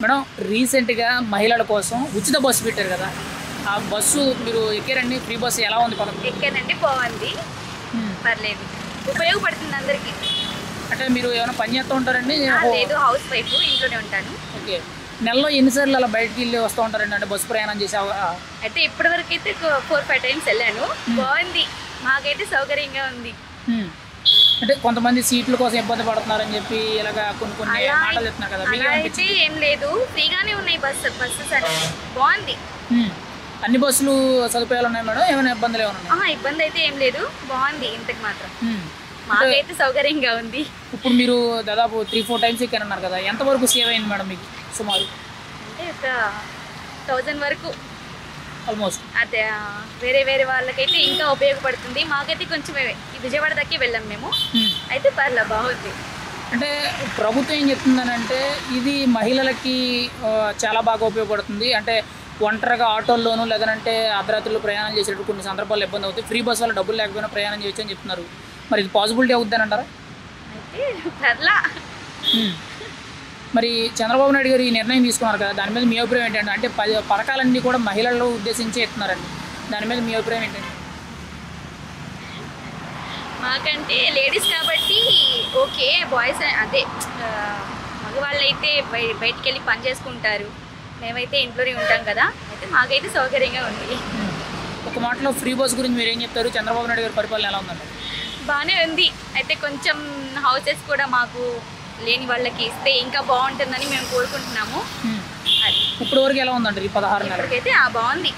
Madam రీసెంట్‌గా మహిళల కోసం ఉచిత బస్సు పెట్టారు కదా! ఆ బస్సు మీరు ఎక్కారండి? ఫ్రీ బస్సు ఎలా ఉంది పథకం? ఎక్కానండి, బాగుంది. పర్లేదు, ఉపయోగపడుతుంది అందరికి. అంటే మీరు ఏమైనా పని చేస్తూ ఉంటారండి? లేదు, హౌస్ వైఫ్, ఇంట్లోనే ఉంటాను. ఓకే. నెలలో ఎన్నిసార్లు అలా బయటికి వెళ్ళి వస్తూ ఉంటారండి? అంటే బస్సు ప్రయాణం చేసావా? అయితే ఇప్పటి వరకు అయితే 4-5 టైమ్స్ వెళ్ళాను. బాగుంది, మాకైతే సౌకర్యంగా ఉంది. అంటే కొంతమంది సీట్ల కోసం ఇబ్బంది పడుతున్నారని చెప్పి ఇలాగా కొన్ని మాటలు చెప్తున్నారు కదా, అలా అయితే ఏం లేదు, ఫ్రీగానే ఉన్నాయి బస్సెస్ అంటే బాగుంది. అన్ని బస్సులు సదుపాయాలు ఉన్నాయి మేడం? ఏమైనా ఇబ్బందులు ఏమైనా ఉన్నాయి? ఇబ్బంది అయితే ఏం లేదు, బాగుంది. ఇంతకు మాత్రం మాకైతే సౌకర్యంగా ఉంది. ఇప్పుడు మీరు దాదాపు 3-4 టైమ్స్ ఎక్కారన్నారు కదా, ఎంతవరకు సేవ్ అయింది మేడం మీకు సుమారు? అంటే ఒక 1000 వరకు ఆల్మోస్ట్. అదే వేరే వాళ్ళకైతే ఇంకా ఉపయోగపడుతుంది. మాకైతే కొంచెం విజయవాడ దాకా వెళ్ళాం మేము. అయితే పర్లేదు, బాగుంది. అంటే ప్రభుత్వం ఏం చెప్తుందనంటే ఇది మహిళలకి చాలా బాగా ఉపయోగపడుతుంది. అంటే ఒంటరిగా ఆటోల్లోనూ లేదంటే అర్ధరాత్రులు ప్రయాణం చేసేటప్పుడు కొన్ని సందర్భాల్లో ఇబ్బంది అవుతుంది, ఫ్రీ బస్ వల్ల డబ్బులు లేకపోయినా ప్రయాణం చేయొచ్చు అని చెప్తున్నారు. మరి ఇది పాసిబిలిటీ అవుద్దని అంటారా? అయితే పర్లా. మరి చంద్రబాబు నాయుడు గారు ఈ నిర్ణయం తీసుకున్నారు కదా, దాని మీద మీ అభిప్రాయం ఏంటంటే? అంటే పథకాలన్నీ కూడా మహిళలు ఉద్దేశించి ఇస్తున్నారండి, దాని మీద మీ అభిప్రాయం ఏంటండి? మాకంటే లేడీస్ కాబట్టి ఓకే, బాయ్స్ అదే మగవాళ్ళు అయితే బయటికి వెళ్ళి పని చేసుకుంటారు, మేమైతే ఇంట్లోనే ఉంటాం కదా. అయితే మాకైతే సౌకర్యంగా ఉంది. ఒక మాటలో ఫ్రీ బస్ గురించి మీరు ఏం చెప్తారు? చంద్రబాబు నాయుడు గారి పరిపాలన ఎలా ఉందండి? బాగానే ఉంది. అయితే కొంచెం హౌసెస్ కూడా మాకు లేని వాళ్ళకి ఇస్తే ఇంకా బాగుంటుందని మేము కోరుకుంటున్నాము. ఇప్పుడు వరకు ఎలా ఉందండి ఈ 16 నెలలు? ఇప్పటికైతే బాగుంది.